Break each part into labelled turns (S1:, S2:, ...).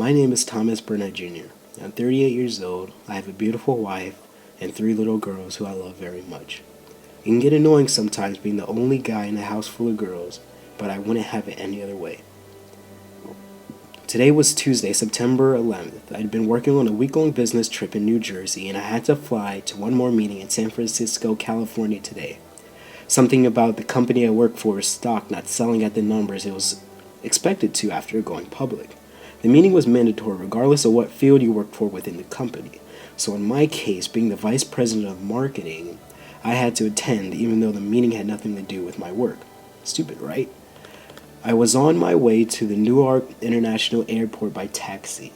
S1: My name is Thomas Burnett Jr. I'm 38 years old. I have a beautiful wife and 3 little girls who I love very much. It can get annoying sometimes being the only guy in a house full of girls, but I wouldn't have it any other way. Today was Tuesday, September 11th. I'd been working on a week-long business trip in New Jersey, and I had to fly to one more meeting in San Francisco, California today. Something about the company I work for is stock not selling at the numbers it was expected to after going public. The meeting was mandatory regardless of what field you work for within the company. So in my case, being the vice president of marketing, I had to attend even though the meeting had nothing to do with my work. Stupid, right? I was on my way to the Newark International Airport by taxi.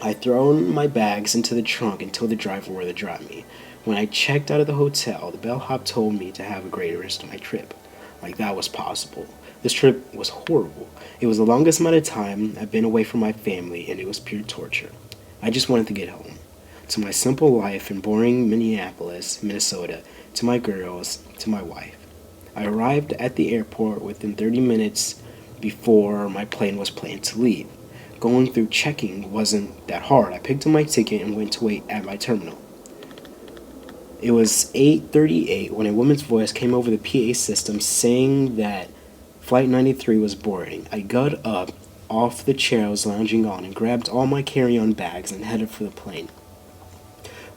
S1: I'd thrown my bags into the trunk and told the driver where to drop me. When I checked out of the hotel, the bellhop told me to have a great rest of my trip. Like that was possible. This trip was horrible. It was the longest amount of time I've been away from my family, and it was pure torture. I just wanted to get home. To my simple life in boring Minneapolis, Minnesota, to my girls, to my wife. I arrived at the airport within 30 minutes before my plane was planned to leave. Going through checking wasn't that hard. I picked up my ticket and went to wait at my terminal. It was 8:38 when a woman's voice came over the PA system saying that Flight 93 was boarding. I got up off the chair I was lounging on and grabbed all my carry-on bags and headed for the plane.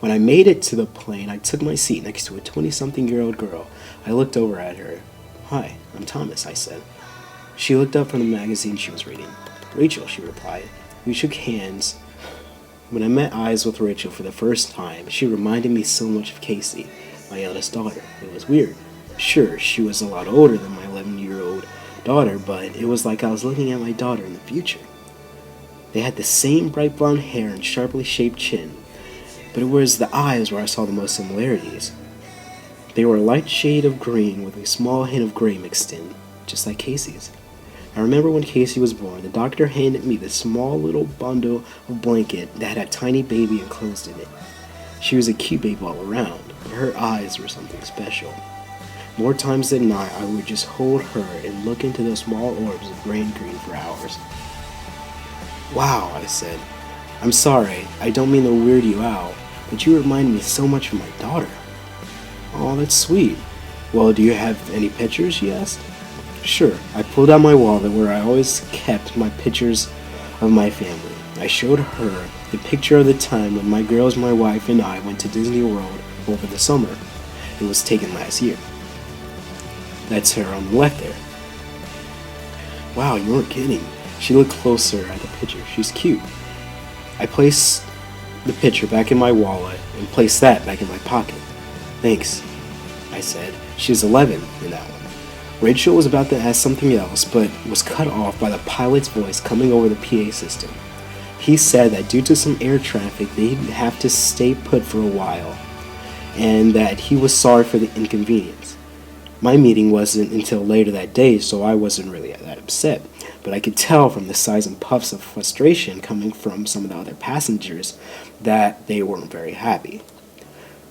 S1: When I made it to the plane, I took my seat next to a 20-something-year-old girl. I looked over at her. "Hi, I'm Thomas," I said. She looked up from the magazine she was reading. "Rachel," she replied. We shook hands. When I met eyes with Rachel for the first time, she reminded me so much of Casey, my eldest daughter. It was weird. Sure, she was a lot older than my 11-year-old daughter, but it was like I was looking at my daughter in the future. They had the same bright blonde hair and sharply shaped chin, but it was the eyes where I saw the most similarities. They were a light shade of green with a small hint of gray mixed in, just like Casey's. I remember when Casey was born, the doctor handed me this small little bundle of blanket that had a tiny baby enclosed in it. She was a cute baby all around, but her eyes were something special. More times than not, I would just hold her and look into those small orbs of gray and green for hours. "Wow," I said. "I'm sorry, I don't mean to weird you out, but you remind me so much of my daughter." "Oh, that's sweet. Well, do you have any pictures?" she asked. "Sure." I pulled out my wallet where I always kept my pictures of my family. I showed her the picture of the time when my girls, my wife, and I went to Disney World over the summer. It was taken last year. That's her on the left there. "Wow, you weren't kidding." She looked closer at the picture. "She's cute." I placed the picture back in my wallet and placed that back in my pocket. "Thanks," I said. "She was 11 in that one." Rachel was about to ask something else, but was cut off by the pilot's voice coming over the PA system. He said that due to some air traffic, they'd have to stay put for a while, and that he was sorry for the inconvenience. My meeting wasn't until later that day, so I wasn't really that upset, but I could tell from the sighs and puffs of frustration coming from some of the other passengers that they weren't very happy.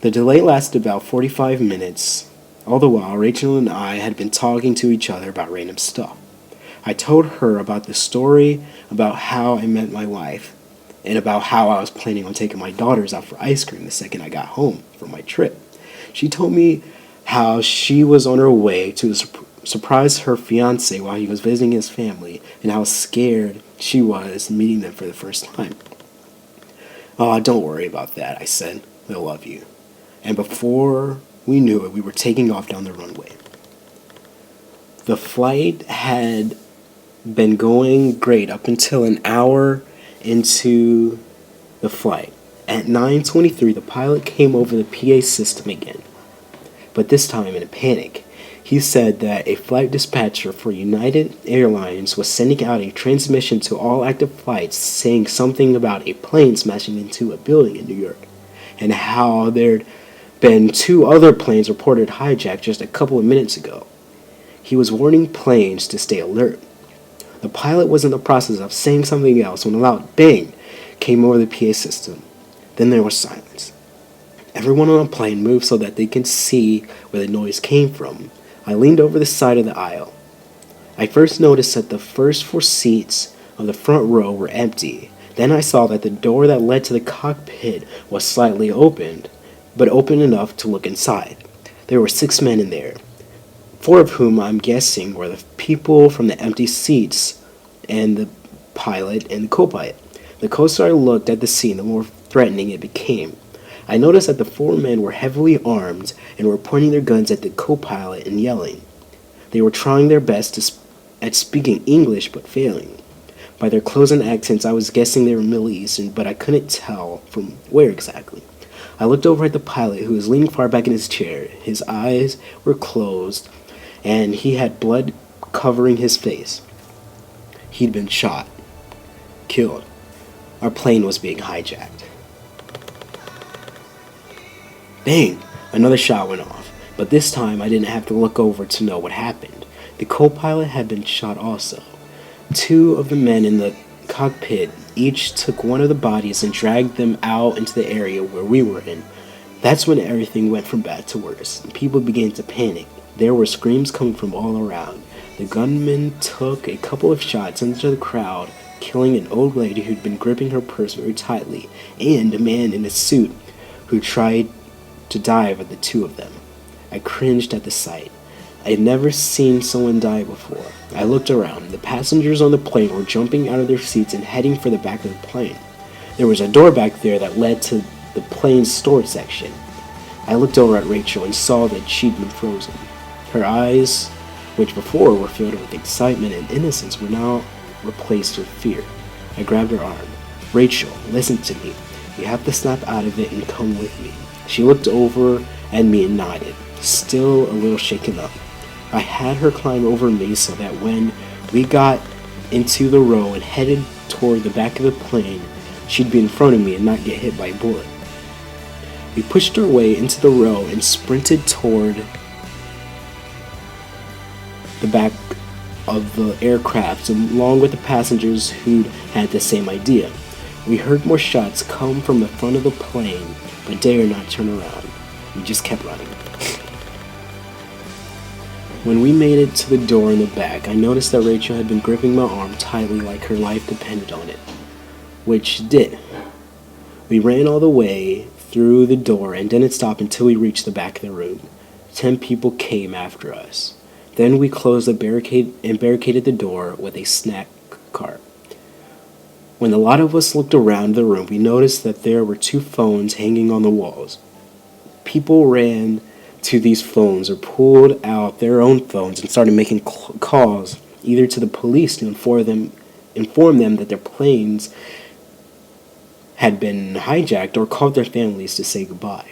S1: The delay lasted about 45 minutes. All the while, Rachel and I had been talking to each other about random stuff. I told her about the story about how I met my wife, and about how I was planning on taking my daughters out for ice cream the second I got home from my trip. She told me how she was on her way to surprise her fiancé while he was visiting his family, and how scared she was meeting them for the first time. "Oh, don't worry about that," I said. "They'll love you." And before we knew it, we were taking off down the runway. The flight had been going great up until an hour into the flight. At 9:23, the pilot came over the PA system again, but this time in a panic. He said that a flight dispatcher for United Airlines was sending out a transmission to all active flights saying something about a plane smashing into a building in New York, and how there'd been 2 other planes reported hijacked just a couple of minutes ago. He was warning planes to stay alert. The pilot was in the process of saying something else when a loud bang came over the PA system. Then there was silence. Everyone on the plane moved so that they could see where the noise came from. I leaned over the side of the aisle. I first noticed that the first 4 seats of the front row were empty, Then I saw that the door that led to the cockpit was slightly opened, but open enough to look inside. There were 6 men in there, 4 of whom I'm guessing were the people from the empty seats and the pilot and the co-pilot. The closer I looked at the scene, the more threatening it became. I noticed that the 4 men were heavily armed and were pointing their guns at the co-pilot and yelling. They were trying their best at speaking English but failing. By their clothes and accents, I was guessing they were Middle Eastern, but I couldn't tell from where exactly. I looked over at the pilot, who was leaning far back in his chair. His eyes were closed, and he had blood covering his face. He'd been shot. Killed. Our plane was being hijacked. Bang! Another shot went off, but this time I didn't have to look over to know what happened. The co-pilot had been shot also. 2 of the men in the cockpit each took one of the bodies and dragged them out into the area where we were in. That's when everything went from bad to worse. People began to panic. There were screams coming from all around. The gunman took a couple of shots into the crowd, killing an old lady who'd been gripping her purse very tightly, and a man in a suit who tried to dive at the 2 of them. I cringed at the sight. I had never seen someone die before. I looked around. The passengers on the plane were jumping out of their seats and heading for the back of the plane. There was a door back there that led to the plane's storage section. I looked over at Rachel and saw that she'd been frozen. Her eyes, which before were filled with excitement and innocence, were now replaced with fear. I grabbed her arm. "Rachel, listen to me. You have to snap out of it and come with me." She looked over at me and nodded, still a little shaken up. I had her climb over me so that when we got into the row and headed toward the back of the plane, she'd be in front of me and not get hit by a bullet. We pushed our way into the row and sprinted toward the back of the aircraft, along with the passengers who'd had the same idea. We heard more shots come from the front of the plane, but dared not turn around. We just kept running. When we made it to the door in the back, I noticed that Rachel had been gripping my arm tightly like her life depended on it, which it did. We ran all the way through the door and didn't stop until we reached the back of the room. 10 people came after us. Then we closed the barricade and barricaded the door with a snack cart. When a lot of us looked around the room, we noticed that there were 2 phones hanging on the walls. People ran to these phones or pulled out their own phones and started making calls either to the police to inform them that their planes had been hijacked, or called their families to say goodbye.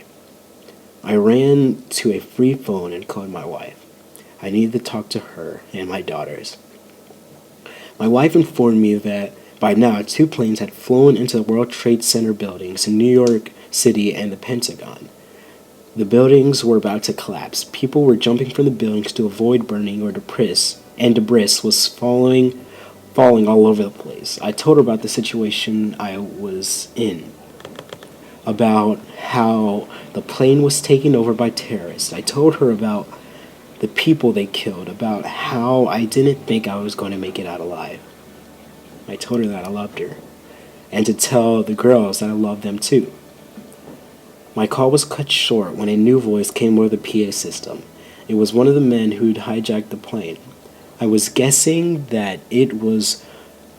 S1: I ran to a free phone and called my wife. I needed to talk to her and my daughters. My wife informed me that by now 2 planes had flown into the World Trade Center buildings in New York City and the Pentagon. The buildings were about to collapse. People were jumping from the buildings to avoid burning or debris, and debris was falling all over the place. I told her about the situation I was in, about how the plane was taken over by terrorists. I told her about the people they killed, about how I didn't think I was going to make it out alive. I told her that I loved her, and to tell the girls that I loved them too. My call was cut short when a new voice came over the PA system. It was one of the men who'd hijacked the plane. I was guessing that it was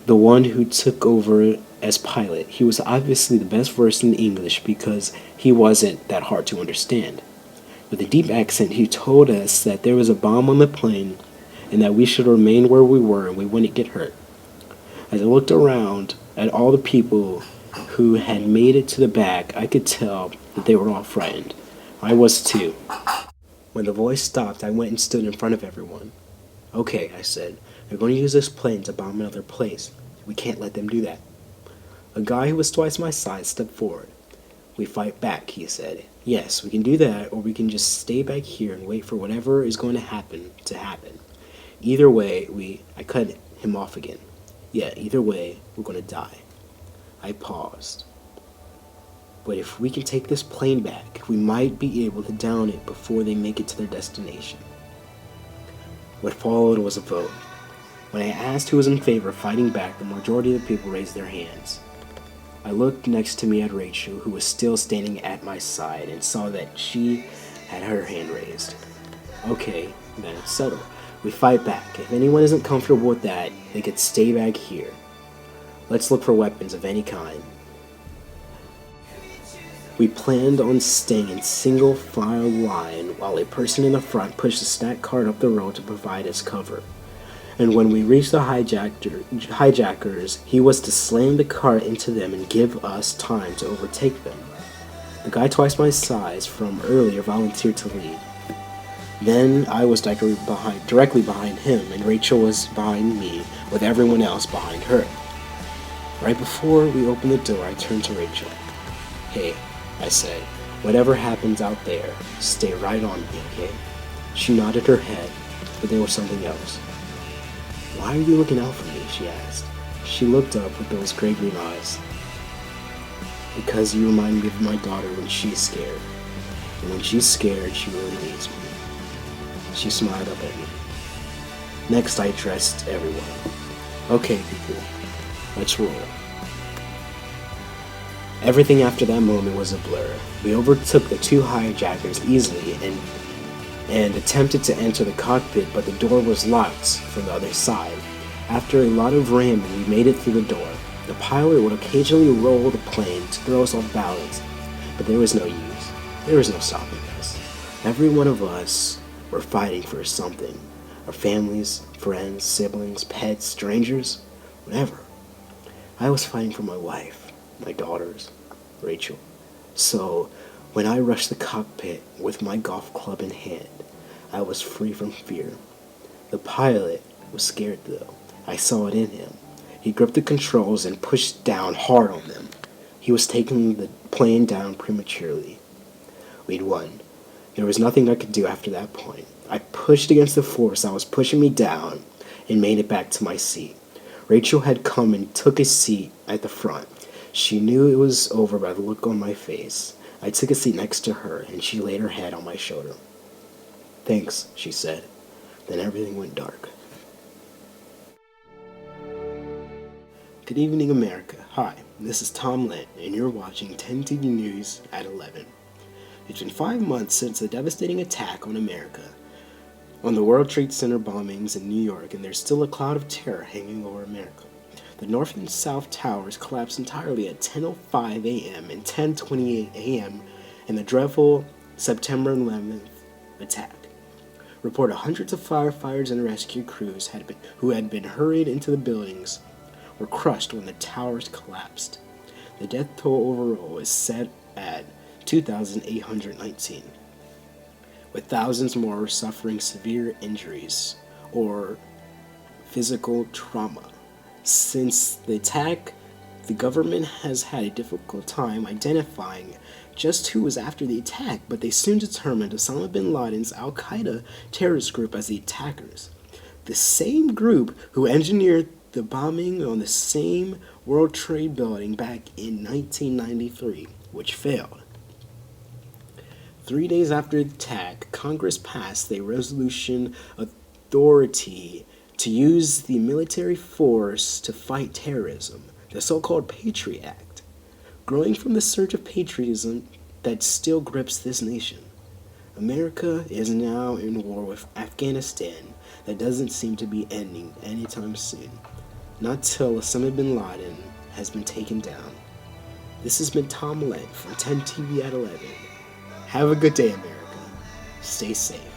S1: the one who took over as pilot. He was obviously the best versed in English because he wasn't that hard to understand. With a deep accent, he told us that there was a bomb on the plane and that we should remain where we were and we wouldn't get hurt. As I looked around at all the people who had made it to the back, I could tell that they were all frightened. I was too. When the voice stopped, I went and stood in front of everyone. "Okay," I said, "they're going to use this plane to bomb another place. We can't let them do that." A guy who was twice my size stepped forward. "We fight back," he said. "Yes, we can do that, or we can just stay back here and wait for whatever is going to happen. Either way, I cut him off again. Yeah, either way, we're going to die." I paused. "But if we can take this plane back, we might be able to down it before they make it to their destination." What followed was a vote. When I asked who was in favor of fighting back, the majority of the people raised their hands. I looked next to me at Rachel, who was still standing at my side, and saw that she had her hand raised. Okay, then it's settled. We fight back. If anyone isn't comfortable with that, they could stay back here. Let's look for weapons of any kind. We planned on staying in single file line while a person in the front pushed a snack cart up the road to provide us cover. And when we reached the hijackers, he was to slam the cart into them and give us time to overtake them. The guy twice my size from earlier volunteered to lead. Then I was directly behind him, and Rachel was behind me, with everyone else behind her. Right before we opened the door, I turned to Rachel. "Hey," I said, "whatever happens out there, stay right on me, okay?" She nodded her head, but there was something else. "Why are you looking out for me?" she asked. She looked up with those gray-green eyes. "Because you remind me of my daughter when she's scared. And when she's scared, she really needs me." She smiled up at me. Next, I addressed everyone. "Okay, people, let's roll." Everything after that moment was a blur. We overtook the two hijackers easily and attempted to enter the cockpit, but the door was locked from the other side. After a lot of ramming, we made it through the door. The pilot would occasionally roll the plane to throw us off balance, but there was no use. There was no stopping us. Every one of us were fighting for something. Our families, friends, siblings, pets, strangers, whatever. I was fighting for my wife, my daughters, Rachel. So, when I rushed the cockpit with my golf club in hand, I was free from fear. The pilot was scared though. I saw it in him. He gripped the controls and pushed down hard on them. He was taking the plane down prematurely. We'd won. There was nothing I could do after that point. I pushed against the force that was pushing me down and made it back to my seat. Rachel had come and took a seat at the front. She knew it was over by the look on my face. I took a seat next to her, and she laid her head on my shoulder. "Thanks," she said. Then everything went dark. Good evening, America. Hi, this is Tom Lent, and you're watching 10 TV News at 11. It's been 5 months since the devastating attack on America, on the World Trade Center bombings in New York, and there's still a cloud of terror hanging over America. The North and South Towers collapsed entirely at 10:05 a.m. and 10:28 a.m. in the dreadful September 11th attack. Reported hundreds of firefighters and rescue crews who had been hurried into the buildings were crushed when the towers collapsed. The death toll overall is set at 2,819, with thousands more suffering severe injuries or physical trauma. Since the attack, the government has had a difficult time identifying just who was after the attack, but they soon determined Osama bin Laden's Al-Qaeda terrorist group as the attackers. The same group who engineered the bombing on the same World Trade Building back in 1993, which failed. 3 days after the attack, Congress passed a resolution authority to use the military force to fight terrorism, the so-called Patriot Act, growing from the surge of patriotism that still grips this nation. America is now in war with Afghanistan that doesn't seem to be ending anytime soon, not till Osama bin Laden has been taken down. This has been Tom Lent from 10 TV at 11. Have a good day, America. Stay safe.